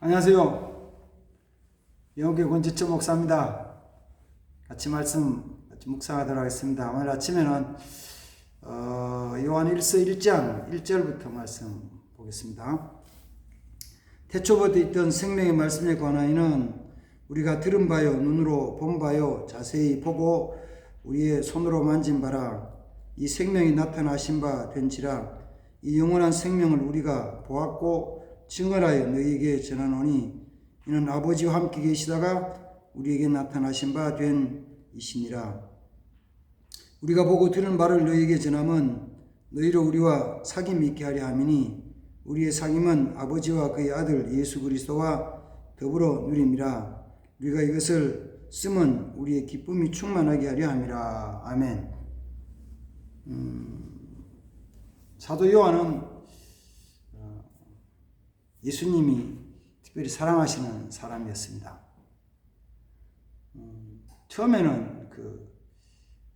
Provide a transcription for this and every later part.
안녕하세요. 영국의 권지철 목사입니다. 같이 묵상하도록 하겠습니다. 오늘 아침에는 요한 1서 1장 1절부터 말씀 보겠습니다. 태초부터 있던 생명의 말씀에 관하여는 우리가 들은 바요 눈으로 본 바요 자세히 보고 우리의 손으로 만진 바라 이 생명이 나타나신 바 된지라 이 영원한 생명을 우리가 보았고 증언하여 너희에게 전하노니 이는 아버지와 함께 계시다가 우리에게 나타나신 바 된 이시니라. 우리가 보고 들은 바를 너희에게 전함은 너희로 우리와 사귐이 있게 하려 함이니 우리의 사귐은 아버지와 그의 아들 예수 그리스도와 더불어 누림이라. 우리가 이것을 쓰면 우리의 기쁨이 충만하게 하려 함이라. 아멘. 사도 요한은 예수님이 특별히 사랑하시는 사람이었습니다. 처음에는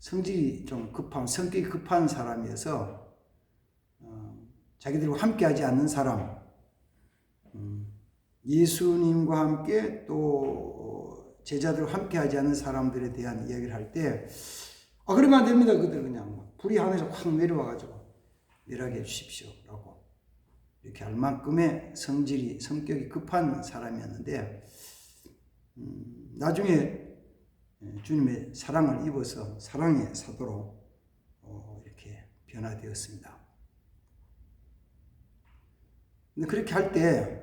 성질이 좀 성격이 급한 사람이어서 자기들과 함께하지 않는 사람, 예수님과 함께 또 제자들과 함께하지 않는 사람들에 대한 이야기를 할 때 그러면 안 됩니다. 그들 그냥 불이 하늘에서 확 내려와가지고 내려가게 해주십시오 라고 이렇게 할 만큼의 성격이 급한 사람이었는데 나중에 주님의 사랑을 입어서 사랑의 사도로 이렇게 변화되었습니다. 근데 그렇게 할 때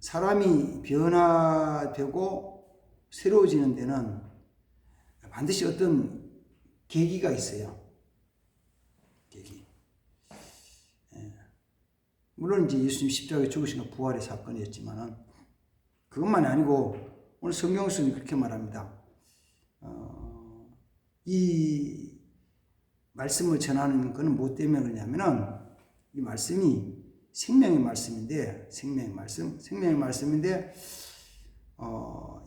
사람이 변화되고 새로워지는 데는 반드시 어떤 계기가 있어요. 계기. 물론 이제 예수님 십자가에 죽으신 건 부활의 사건이었지만은 그것만이 아니고 오늘 성경에서는 그렇게 말합니다. 이 말씀을 전하는 것은 뭐 때문에 그러냐면은 이 말씀이 생명의 말씀인데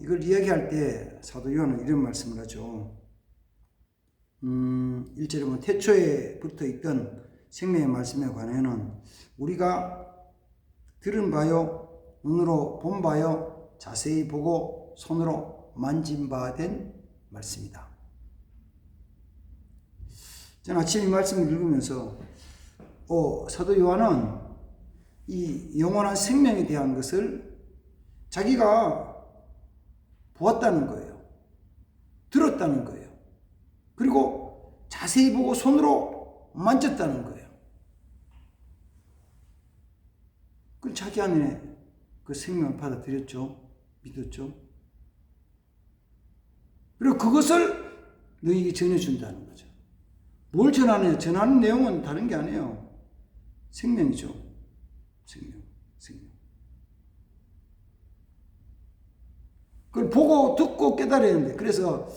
이걸 이야기할 때 사도 요한은 이런 말씀을 하죠. 1절에 보면 태초에 붙어 있던 생명의 말씀에 관해는 우리가 들은 바요 눈으로 본 바요 자세히 보고 손으로 만진 바 된 말씀이다. 저는 아침 이 말씀을 읽으면서 사도 요한은 이 영원한 생명에 대한 것을 자기가 보았다는 거예요. 들었다는 거예요. 그리고 자세히 보고 손으로 만졌다는 거예요. 그 자기 안에 그 생명을 받아들였죠. 믿었죠. 그리고 그것을 너희에게 전해준다는 거죠. 뭘 전하느냐? 전하는 내용은 다른 게 아니에요. 생명이죠. 생명. 그걸 보고 듣고 깨달아야 되는데 그래서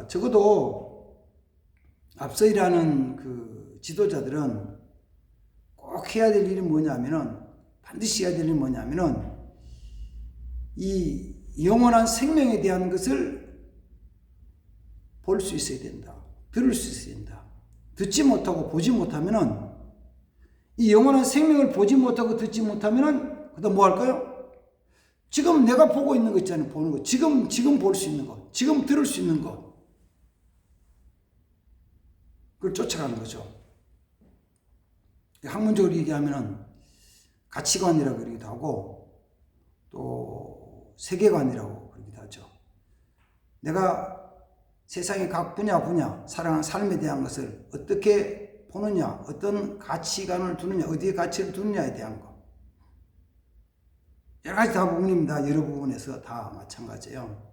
적어도 앞서 일하는 그 지도자들은 꼭 해야 될 일이 뭐냐면은 반드시 해야 될 일이 뭐냐면은 이 영원한 생명에 대한 것을 볼 수 있어야 된다. 들을 수 있어야 된다. 듣지 못하고 보지 못하면은 이 영원한 생명을 보지 못하고 듣지 못하면은 그다음 뭐 할까요? 지금 내가 보고 있는 거 있잖아요. 보는 거. 지금 볼 수 있는 거. 지금 들을 수 있는 거. 그걸 쫓아가는 거죠. 학문적으로 얘기하면은 가치관이라고 그러기도 하고 또 세계관이라고 그러기도 하죠. 내가 세상의 각 분야 살아가는 삶에 대한 것을 어떻게 보느냐, 어떤 가치관을 두느냐, 어디에 가치를 두느냐에 대한 거. 여러 가지 다 부분입니다. 여러 부분에서 다 마찬가지예요.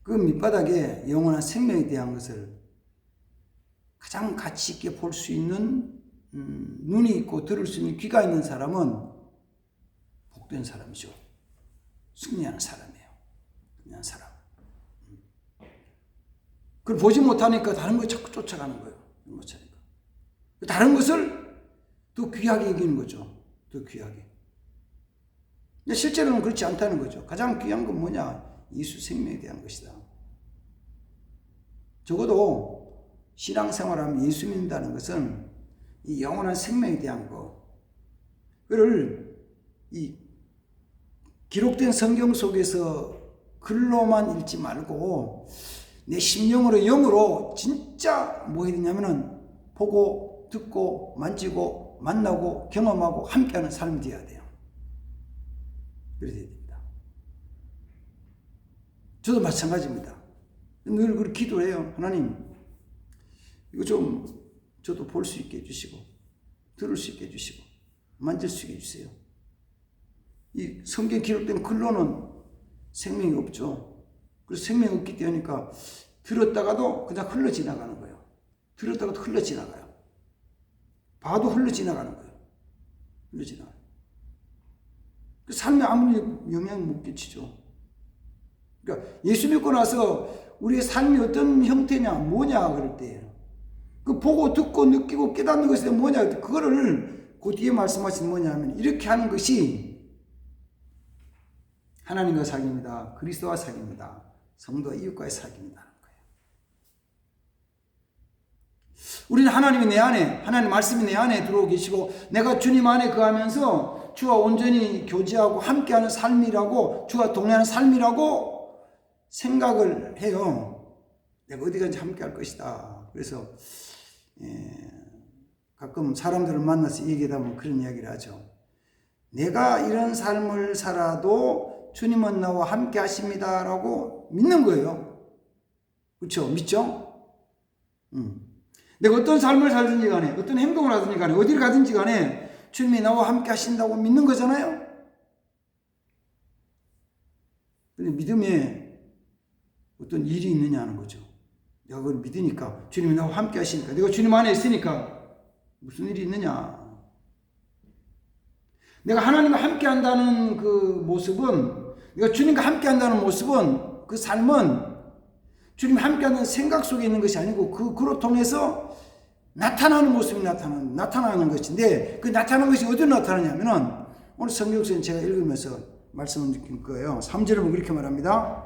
그 밑바닥에 영원한 생명에 대한 것을 가장 가치 있게 볼 수 있는 눈이 있고 들을 수 있는 귀가 있는 사람은 복된 사람이죠. 승리하는 사람이에요. 승리하는 사람. 그걸 보지 못하니까 다른 걸 자꾸 쫓아가는 거예요. 못 차니까. 다른 것을 더 귀하게 여기는 거죠. 더 귀하게. 근데 실제로는 그렇지 않다는 거죠. 가장 귀한 건 뭐냐? 예수 생명에 대한 것이다. 적어도 신앙생활하면 예수 믿는다는 것은 이 영원한 생명에 대한 거, 그를 이 기록된 성경 속에서 글로만 읽지 말고 내 심령으로 영으로 진짜 뭐 해야 되냐면은 보고 듣고 만지고 만나고 경험하고 함께하는 삶이 되어야 돼요. 그래야 됩니다. 저도 마찬가지입니다. 늘 그렇게 기도해요. 하나님 이거 좀 저도 볼 수 있게 해주시고 들을 수 있게 해주시고 만질 수 있게 해주세요. 이 성경 기록된 글로는 생명이 없죠. 그래서 생명이 없기 때문에 들었다가도 그냥 흘러 지나가는 거예요. 들었다가도 흘러 지나가요. 봐도 흘러 지나가는 거예요. 흘러 지나가요. 그 삶에 아무리 영향을 못 끼치죠. 그러니까 예수 믿고 나서 우리의 삶이 어떤 형태냐, 뭐냐 그럴 때예요. 그 보고 듣고 느끼고 깨닫는 것이 뭐냐, 그거를 그 뒤에 말씀하신 뭐냐면 이렇게 하는 것이 하나님과 사귑니다. 그리스도와 사귑니다. 성도와 이웃과의 사귑이다. 우리는 하나님이 내 안에, 하나님 말씀이 내 안에 들어오고 계시고 내가 주님 안에 거하면서 주와 온전히 교제하고 함께하는 삶이라고, 주와 동행하는 삶이라고 생각을 해요. 내가 어디 가든지 함께할 것이다. 그래서 가끔 사람들을 만나서 얘기하다 보면 그런 이야기를 하죠. 내가 이런 삶을 살아도 주님은 나와 함께 하십니다라고 믿는 거예요. 그렇죠? 믿죠? 내가 어떤 삶을 살든지 간에, 어떤 행동을 하든지 간에, 어디를 가든지 간에 주님이 나와 함께 하신다고 믿는 거잖아요. 근데 믿음에 어떤 일이 있느냐 하는 거죠. 내가 그걸 믿으니까, 주님이 나와 함께 하시니까, 내가 주님 안에 있으니까 무슨 일이 있느냐. 내가 하나님과 함께 한다는 그 모습은, 내가 주님과 함께 한다는 모습은, 그 삶은 주님 함께하는 생각 속에 있는 것이 아니고 그로 통해서 나타나는 모습이 나타나는 것인데, 그 나타나는 것이 어디로 나타나냐면은 오늘 성경에서 제가 읽으면서 말씀을 느낀 거예요. 3절에 보면 그렇게 말합니다.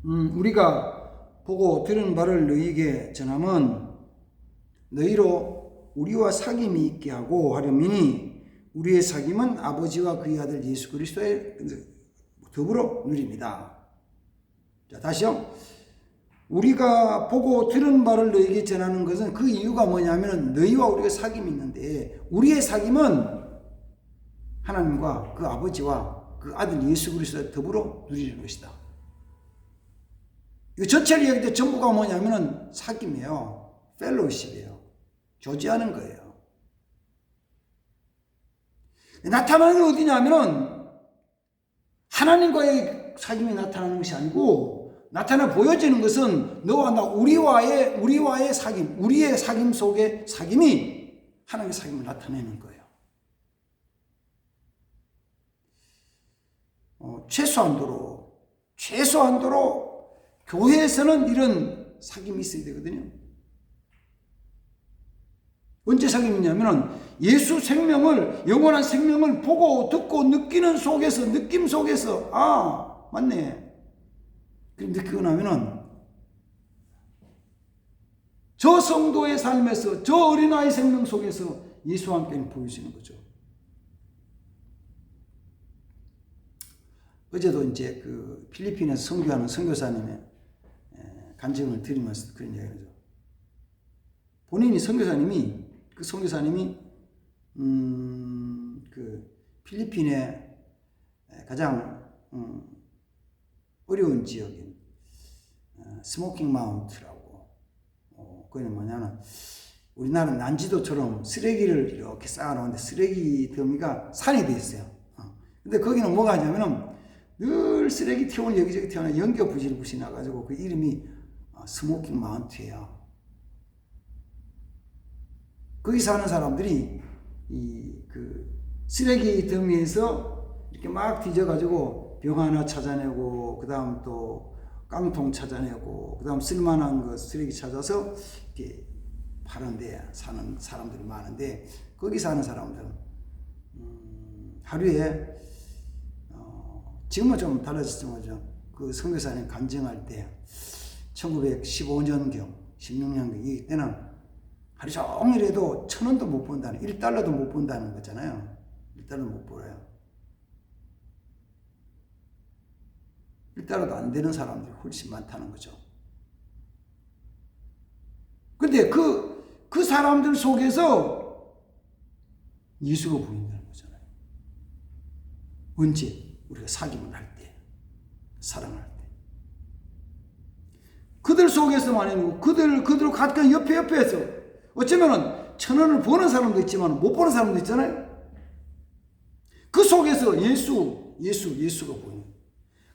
우리가 보고 들은 바를 너희에게 전함은 너희로 우리와 사귐이 있게 하고 하려니 우리의 사귐은 아버지와 그의 아들 예수 그리스도의 더불어 누립니다. 자, 다시요. 우리가 보고 들은 바를 너희에게 전하는 것은 그 이유가 뭐냐면 너희와 우리가 사귐이 있는데, 우리의 사귐은 하나님과 그 아버지와 그 아들 예수 그리스도와 더불어 누리는 것이다. 이 전체를 이야기할 때 전부가 뭐냐면 사귐이에요. 펠로우십이에요. 교제하는 거예요. 나타나는 게 어디냐면은 하나님과의 사귐이 나타나는 것이 아니고, 나타나 보여지는 것은 너와 나, 우리와의 사귐, 우리의 사귐 속에 사귐이 하나님의 사귐을 나타내는 거예요. 최소한도로 교회에서는 이런 사귐이 있어야 되거든요. 언제 사귐이냐면은 예수 생명을, 영원한 생명을 보고 듣고 느끼는 속에서, 느낌 속에서, 아, 맞네. 그렇게 느끼고 나면은 저 성도의 삶에서, 저 어린아이 생명 속에서 예수와 함께 보여지는 거죠. 어제도 이제 그 필리핀에서 선교하는 선교사님의 간증을 드리면서 그런 이야기를 하죠. 본인이 선교사님이, 그 선교사님이 그 필리핀의 가장 어려운 지역인 스모킹 마운트라고, 거기는 뭐냐면 우리나라 난지도처럼 쓰레기를 이렇게 쌓아놓은데 쓰레기 더미가 산이 되어 있어요. 근데 거기는 뭐가 하냐면은 늘 쓰레기 튀어오는, 여기저기 튀어나와 연기가 부실부실 나가지고 그 이름이 스모킹 마운트예요. 거기 사는 사람들이 그 쓰레기 더미에서 이렇게 막 뒤져가지고 병 하나 찾아내고, 그 다음 또 깡통 찾아내고, 그 다음 쓸만한 거 쓰레기 찾아서 이렇게 파는데 사는 사람들이 많은데, 거기 사는 사람들은 하루에 지금은 좀 달라졌지만 그 선교사님 간증할 때 1915년경 16년경 이때는 하루 종일 해도 1,000원도 못 번다는, $1도 못 번다는 거잖아요. 1달러 못 벌어요. 1달러도 안 되는 사람들이 훨씬 많다는 거죠. 근데 그 사람들 속에서 예수가 보인다는 거잖아요. 언제? 우리가 사귐을 할 때, 사랑을 할 때. 그들 속에서만 아니고 그들 가까이 옆에서 어쩌면은 1,000원을 버는 사람도 있지만 못 버는 사람도 있잖아요. 그 속에서 예수가 보이는 거예요.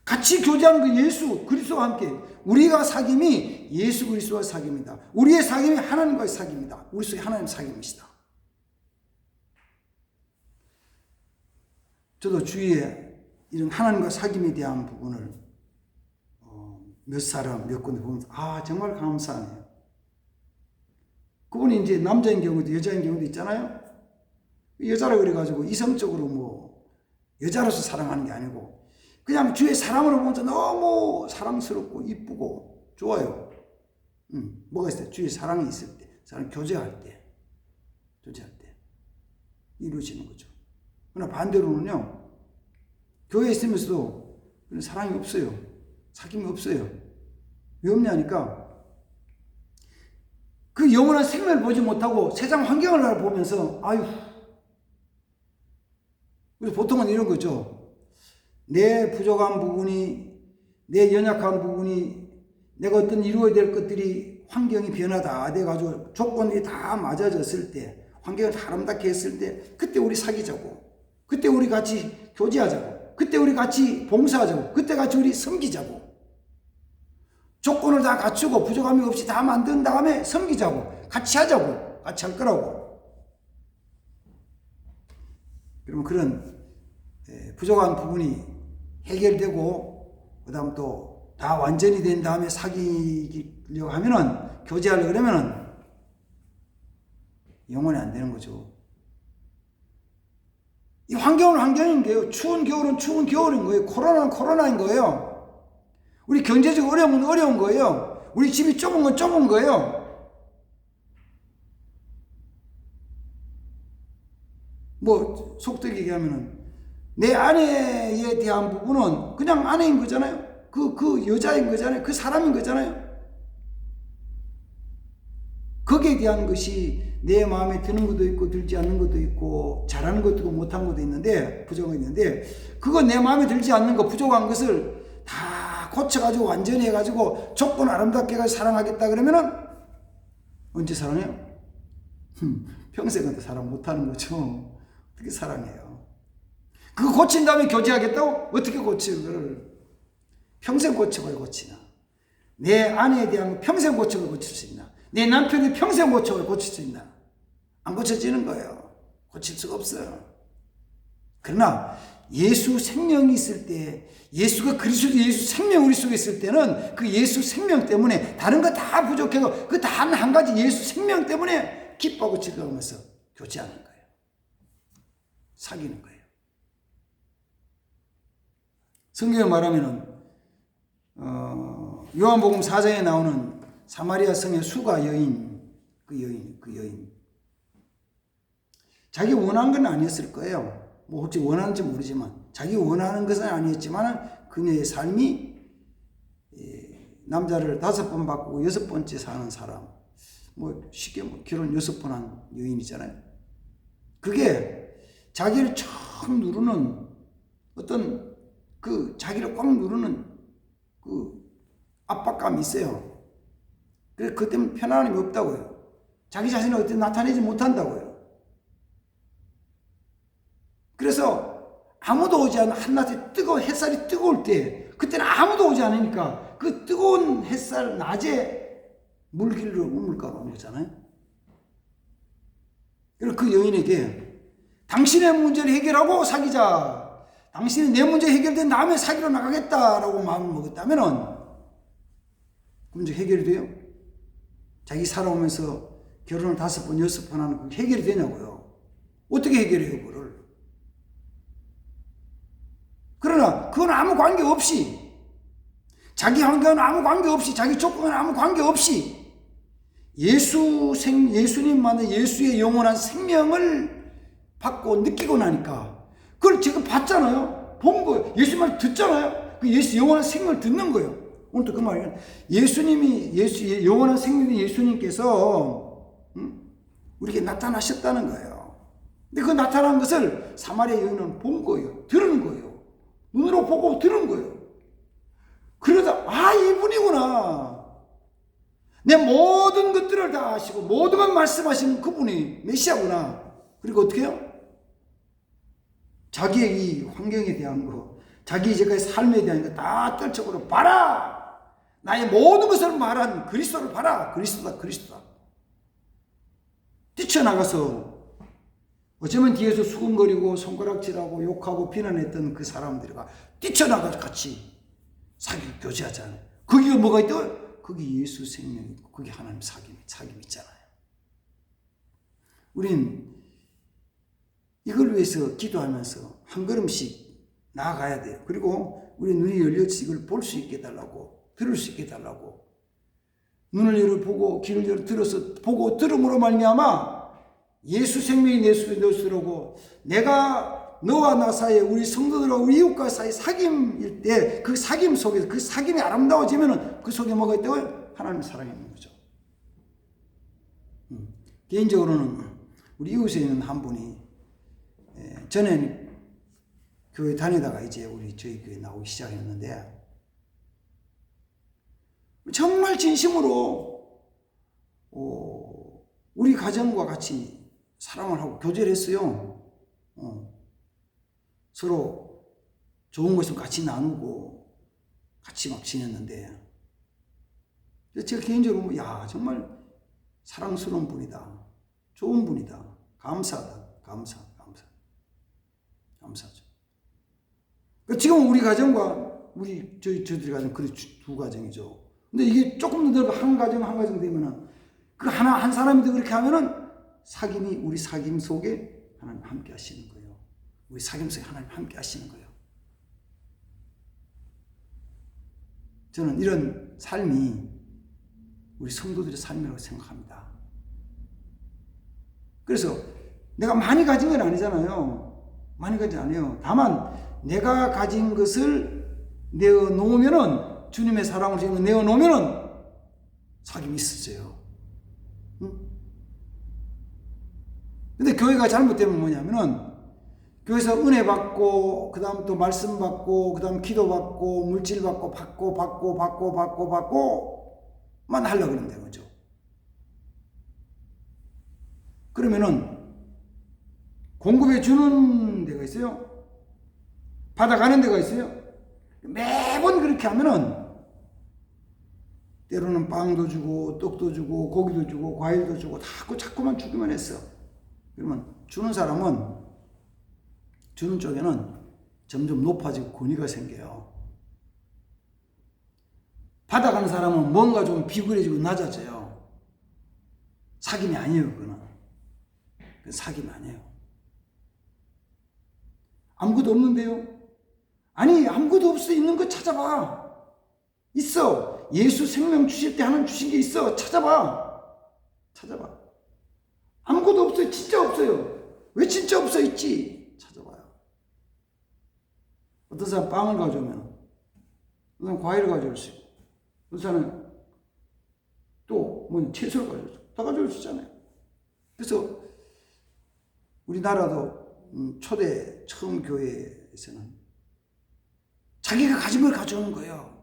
같이 교제하는 그 예수 그리스도와 함께 우리가 사귐이 예수 그리스도와 사귐이다. 우리의 사귐이 하나님과의 사귐이다. 우리 속에 하나님 사귐이시다. 저도 주위에 이런 하나님과 사귐에 대한 부분을 몇 군데 보면서 정말 감사하네요. 그분이 이제 남자인 경우도 여자인 경우도 있잖아요. 여자라 그래가지고 이성적으로 여자로서 사랑하는 게 아니고 그냥 주위의 사람으로 보면서 너무 사랑스럽고 이쁘고 좋아요. 뭐가 있어요? 주위에 사랑이 있을 때, 사랑 교제할 때 이루어지는 거죠. 그러나 반대로는요, 교회에 있으면서도 그런 사랑이 없어요. 사귐이 없어요. 왜 없냐니까 그 영원한 생명을 보지 못하고 세상 환경을 보면서 그래서 보통은 이런 거죠. 내 부족한 부분이, 내 연약한 부분이, 내가 어떤 이루어야 될 것들이 환경이 변화다 돼가지고 조건이 다 맞아졌을 때, 환경을 다 아름답게 했을 때, 그때 우리 사귀자고, 그때 우리 같이 교제하자고, 그때 우리 같이 봉사하자고, 그때 같이 우리 섬기자고, 조건을 다 갖추고 부족함이 없이 다 만든 다음에 섬기자고, 같이 하자고, 같이 할 거라고. 그러면 그런 부족한 부분이 해결되고 그 다음 또 다 완전히 된 다음에 사귀려고 하면은, 교제하려고 그러면은 영원히 안 되는 거죠. 이 환경은 환경인 거예요. 추운 겨울은 추운 겨울인 거예요. 코로나는 코로나인 거예요. 우리 경제적 어려움은 어려운 거예요. 우리 집이 좁은 건 좁은 거예요. 속되게 얘기하면은 내 아내에 대한 부분은 그냥 아내인 거잖아요. 그 여자인 거잖아요. 그 사람인 거잖아요. 거기에 대한 것이 내 마음에 드는 것도 있고 들지 않는 것도 있고 잘하는 것도 있고 못한 것도 있는데, 부족한 것도 있는데, 그거 내 마음에 들지 않는 거, 부족한 것을 다 고쳐가지고 완전히 해가지고 조건 아름답게 해가지고 사랑하겠다 그러면은 언제 사랑해요? 평생은 사랑 못하는 거죠. 어떻게 사랑해요? 그거 고친 다음에 교제하겠다고? 어떻게 고쳐 그거를? 평생 고쳐가 고치나? 내 아내에 대한 평생 고쳐가 고칠 수 있나? 내 남편이 평생 고쳐가 고칠 수 있나? 안 고쳐지는 거예요. 고칠 수가 없어요. 그러나 예수 생명이 있을 때, 예수가 그리스도 예수 생명 우리 속에 있을 때는 그 예수 생명 때문에 다른 거 다 부족해도 그 단 한 가지 예수 생명 때문에 기뻐하고 즐거워하면서 교제하는 거예요. 사귀는 거예요. 성경에 말하면은 요한복음 4장에 나오는 사마리아 성의 수가 여인, 그 여인. 자기 원하는 건 아니었을 거예요. 어찌 원하는지 모르지만, 자기 원하는 것은 아니었지만, 그녀의 삶이 남자를 5번 바꾸고 6번째 사는 사람, 쉽게 결혼 6번 한 여인이잖아요. 그게 자기를 쫙 누르는 어떤 자기를 꽉 누르는 압박감이 있어요. 그래서 그것 때문에 편안함이 없다고요. 자기 자신을 어떻게 나타내지 못한다고요. 그래서 아무도 오지 않는 한낮에 햇살이 뜨거울 때, 그때는 아무도 오지 않으니까 그 뜨거운 햇살 낮에 물길로 우물가로 온 거잖아요. 그리고 그 여인에게 당신의 문제를 해결하고 사귀자, 당신이 내 문제 해결된 다음에 사귀러 나가겠다라고 마음을 먹었다면은 문제 해결이 돼요? 자기 살아오면서 결혼을 5번, 6번 하는 거 해결이 되냐고요? 어떻게 해결해요, 그거를? 그러나 그건 아무 관계 없이, 자기 환경은 아무 관계 없이, 자기 조건은 아무 관계 없이 예수님만의 예수의 영원한 생명을 받고 느끼고 나니까 그걸 제가 봤잖아요. 본 거예요. 예수 말 듣잖아요. 그 예수 영원한 생명을 듣는 거예요. 오늘도 그 말이에요. 예수님이 영원한 생명인 예수님께서 우리에게 나타나셨다는 거예요. 근데 그 나타난 것을 사마리아 여인은 본 거예요. 들은 거예요. 눈으로 보고 들은 거예요. 그러다 이분이구나. 내 모든 것들을 다 아시고 모든 걸 말씀하시는 그분이 메시아구나. 그리고 어떻게 해요? 자기의 이 환경에 대한 거, 자기 이제까지 삶에 대한 거 다 떨쳐버려. 봐라! 나의 모든 것을 말한 그리스도를 봐라. 그리스도다. 뛰쳐나가서 어쩌면 뒤에서 수근거리고 손가락질하고 욕하고 비난했던 그 사람들과 뛰쳐나가서 같이 사귀고 교제하잖아요. 거기가 뭐가 있다고요? 거기 예수 생명이 있고 거기 하나님 사귐 있잖아요. 우린 이걸 위해서 기도하면서 한 걸음씩 나아가야 돼요. 그리고 우리 눈이 열려서 이걸 볼 수 있게 해달라고, 들을 수 있게 해달라고. 눈을 열어 보고 귀를 열어 들어서 보고 들음으로 말미암아 예수 생명이 내 속에 들어오고 내가 너와 나 사이에 우리 성도들과 우리 이웃과 사이 사귐일 때 그 사귐 속에서 그 사귐이 아름다워지면은 그 속에 뭐가 있다고요? 하나님의 사랑이 있는 거죠. 개인적으로는 우리 이웃에 있는 한 분이 전에는 교회 다니다가 이제 저희 교회 나오기 시작했는데 정말 진심으로 우리 가정과 같이 사랑을 하고 교제를 했어요. 서로 좋은 것을 같이 나누고 같이 막 지냈는데 제가 개인적으로 정말 사랑스러운 분이다. 좋은 분이다. 감사하죠. 지금 우리 가정과 저희들이 가정 그 두 가정이죠. 근데 이게 조금 더 한 가정 되면은 그 한 사람이 더 그렇게 하면은 사귐이 우리 사귐 속에 하나님 함께 하시는 거예요. 우리 사귐 속에 하나님 함께 하시는 거예요. 저는 이런 삶이 우리 성도들의 삶이라고 생각합니다. 그래서 내가 많이 가진 건 아니잖아요. 많이 가진 않아요. 다만 내가 가진 것을 내어놓으면은 주님의 사랑을 지금 내어놓으면은 사귐이 있어져요. 근데 교회가 잘못되면 뭐냐면은 교회에서 은혜 받고 그 다음 또 말씀 받고 그 다음 기도 받고 물질 받고만 하려고 그런다는 거죠. 그러면은 공급해 주는 데가 있어요. 받아가는 데가 있어요. 매번 그렇게 하면은 때로는 빵도 주고 떡도 주고 고기도 주고 과일도 주고 자꾸만 주기만 했어. 그러면 주는 사람은 주는 쪽에는 점점 높아지고 권위가 생겨요. 받아가는 사람은 뭔가 좀 비굴해지고 낮아져요. 사귐이 아니에요. 그건 사귐이 아니에요. 아무것도 없는데요? 아니 아무것도 없어. 있는 거 찾아봐. 있어. 예수 생명 주실 때 하나님 주신 게 있어. 찾아봐. 아무것도 없어요. 진짜 없어요. 왜 진짜 없어? 있지. 찾아봐요. 어떤 사람 빵을 가져오면 어떤 사람 과일을 가져올 수 있고 어떤 사람은 또 채소를 가져올 수 있고 다 가져올 수 있잖아요. 그래서 우리나라도 초대 처음 교회에서는 자기가 가진 걸 가져오는 거예요.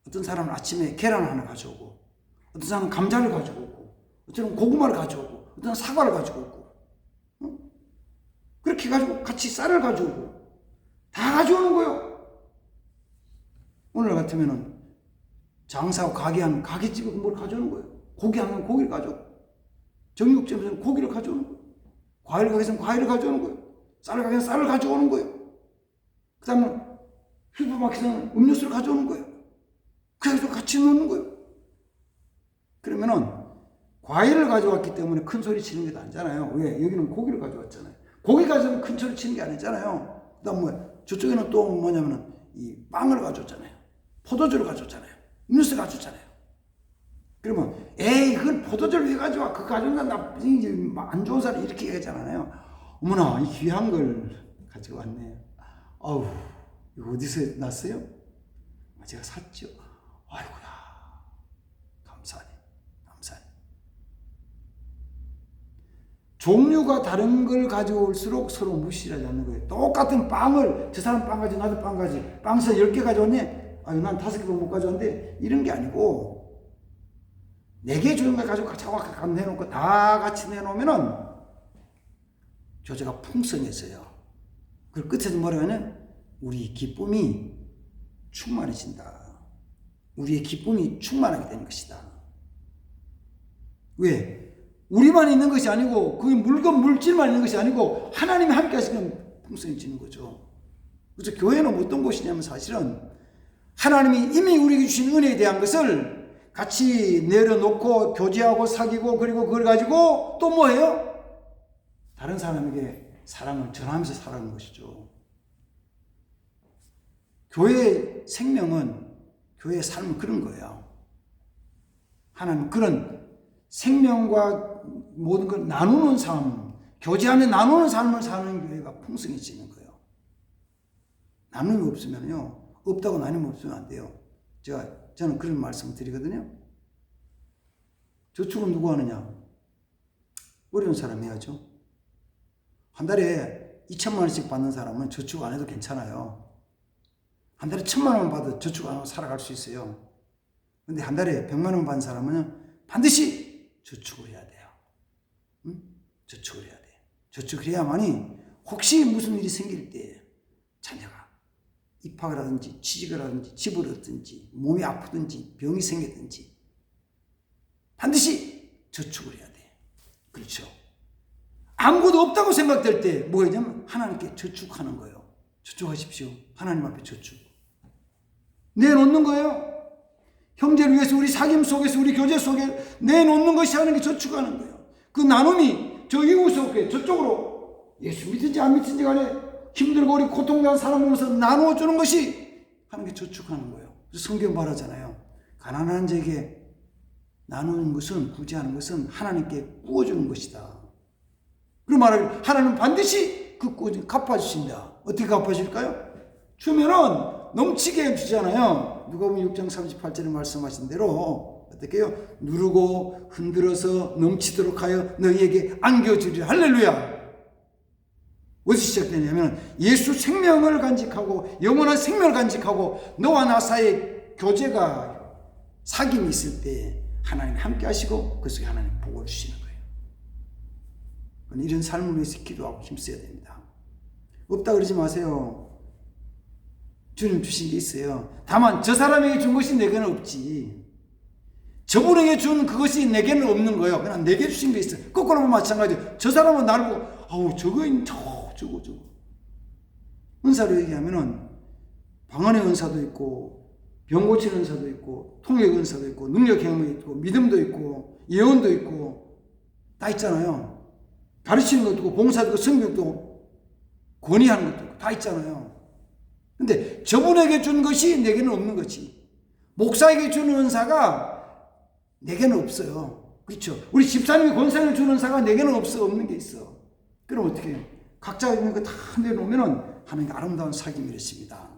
어떤 사람은 아침에 계란 하나 가져오고 어떤 사람은 감자를 가져오고 어떤 사람은 고구마를 가져오고 어떤 사람은 사과를 가져오고 그렇게 가지고 같이 쌀을 가져오고 다 가져오는 거예요. 오늘 같으면은 장사하고 가게하는 가게집에 뭘 가져오는 거예요. 고기 하면 고기를 가져오고 정육점에서는 고기를 가져오는 거예요. 과일 가게에서는 과일을 가져오는 거예요. 쌀 가게에서는 쌀을 가져오는 거예요. 그 다음에 슈퍼마켓에서는 음료수를 가져오는 거예요. 그래서 같이 놓는 거예요. 그러면은 과일을 가져왔기 때문에 큰 소리 치는 게 아니잖아요. 왜? 여기는 고기를 가져왔잖아요. 고기 가져오면 큰 소리 치는 게 아니잖아요. 그 다음 저쪽에는 또 뭐냐면은 이 빵을 가져왔잖아요. 포도주를 가져왔잖아요. 음료수 가져왔잖아요. 그러면 그건 포도주를 왜 가져와? 그거 가져온다 안 좋은 사람 이렇게 얘기하잖아요. 어머나 이 귀한 걸 가지고 왔네요. 아우, 이거 어디서 났어요? 제가 샀죠. 아이고야, 감사하네. 감사하네. 종류가 다른 걸 가져올수록 서로 무시하지 않는 거예요. 똑같은 빵을, 저 사람 빵 가지, 나도 빵 가지. 빵에서 10개 가져왔네? 아니, 난 5개도 못 가져왔는데, 이런 게 아니고, 4개 주는 걸 가지고 자꾸 내놓고 다 같이 내놓으면은, 교제가 풍성해져요. 그 끝에서 뭐라고 하냐면, 우리 기쁨이 충만해진다. 우리의 기쁨이 충만하게 되는 것이다. 왜? 우리만 있는 것이 아니고 그 물건 물질만 있는 것이 아니고 하나님이 함께 하시면 풍성해지는 거죠. 그래서 교회는 어떤 곳이냐면 사실은 하나님이 이미 우리에게 주신 은혜에 대한 것을 같이 내려놓고 교제하고 사귀고 그리고 그걸 가지고 또 뭐예요? 다른 사람에게 사랑을 전하면서 살아가는 것이죠. 교회의 생명은, 교회의 삶은 그런 거예요. 하나님 그런 생명과 모든 걸 나누는 삶, 교제하며 나누는 삶을 사는 교회가 풍성해지는 거예요. 나눔이 없으면요, 없다고 나눔이 없으면 안 돼요. 저는 그런 말씀을 드리거든요. 저축은 누구 하느냐? 어려운 사람이 해야죠. 한 달에 2천만 원씩 받는 사람은 저축 안 해도 괜찮아요. 한 달에 1,000만 원만 받아도 저축 안 하고 살아갈 수 있어요. 근데 한 달에 100만 원 받는 사람은 반드시 저축을 해야 돼요. 응? 저축을 해야 돼요. 저축을 해야만이 혹시 무슨 일이 생길 때 자녀가 입학을 하든지 취직을 하든지 집을 얻든지 몸이 아프든지 병이 생기든지 반드시 저축을 해야 돼요. 그렇죠. 아무것도 없다고 생각될 때 뭐가 있냐면 하나님께 저축하는 거예요. 저축하십시오. 하나님 앞에 저축. 내놓는 거예요. 형제를 위해서 우리 사귐 속에서 우리 교제 속에 내놓는 것이 하나님께 저축하는 거예요. 그 나눔이 저 이웃에 저쪽으로 예수 믿든지 안 믿든지 간에 힘들고 우리 고통당한 사람 보면서 나누어주는 것이 하나님께 저축하는 거예요. 그래서 성경 말하잖아요. 가난한 자에게 나누는 것은, 구제하는 것은 하나님께 구워주는 것이다. 그리고 말하기를 하나님은 반드시 그 구워준 갚아주신다. 어떻게 갚아줄까요? 주면은 넘치게 주잖아요. 누가복음 6장 38절에 말씀하신 대로 어떻게 해요? 누르고 흔들어서 넘치도록 하여 너희에게 안겨주리라. 할렐루야. 어디서 시작되냐면 예수 생명을 간직하고 영원한 생명을 간직하고 너와 나 사이에 교제가 사귐이 있을 때 하나님 함께 하시고 그 속에 하나님 복을 주시는 거예요. 이런 삶을 위해서 기도하고 힘써야 됩니다. 없다 그러지 마세요. 주님 주신 게 있어요. 다만 저 사람에게 준 것이 내게는 없지. 저분에게 준 그것이 내게는 없는 거예요. 그냥 내게 주신 게 있어요. 거꾸로 보면 마찬가지예요. 저 사람은 나를 보고 아우 저거 은사로 얘기하면은 방언의 은사도 있고 병 고치는 은사도 있고 통역 은사도 있고 능력 행함이 있고 믿음도 있고 예언도 있고 다 있잖아요. 가르치는 것도 있고 봉사도 있고 성격도 권위하는 것도 있고 다 있잖아요. 근데 저분에게 준 것이 내게는 없는 거지. 목사에게 주는 은사가 내게는 없어요. 그렇죠? 우리 집사님이 권세를 주는 은사가 내게는 없는 게 있어. 그럼 어떻게 해요? 각자 있는 거 다 내놓으면은 하나님의 아름다운 사귐이 이렇습니다.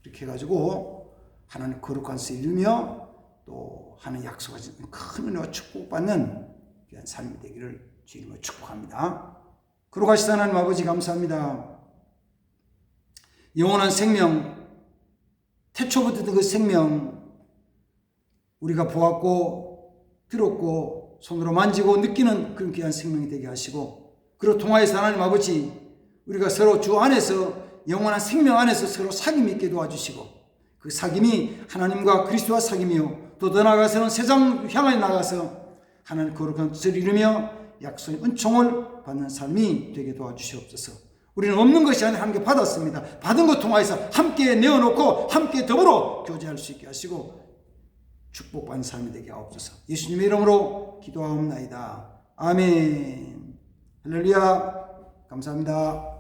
이렇게 해가지고 하나님 거룩한 수 이루며 또 하나님 약속하신 큰 은혜와 축복받는 귀한 삶이 되기를 주님으로 축복합니다. 거룩하신 하나님 아버지 감사합니다. 영원한 생명, 태초부터 그 생명 우리가 보았고 들었고 손으로 만지고 느끼는 그런 귀한 생명이 되게 하시고 그리고 통하여서 하나님 아버지 우리가 서로 주 안에서 영원한 생명 안에서 서로 사귐이 있게 도와주시고 그 사귐이 하나님과 그리스도와 사귐이요 또 더 나아가서는 세상 향해 나가서 하나님 거룩한 뜻을 이루며 약속의 은총을 받는 삶이 되게 도와주시옵소서. 우리는 없는 것이 아니라 함께 받았습니다. 받은 것 통하여서 함께 내어놓고 함께 더불어 교제할 수 있게 하시고 축복받는 삶이 되게 하옵소서. 예수님의 이름으로 기도하옵나이다. 아멘. 할렐루야. 감사합니다.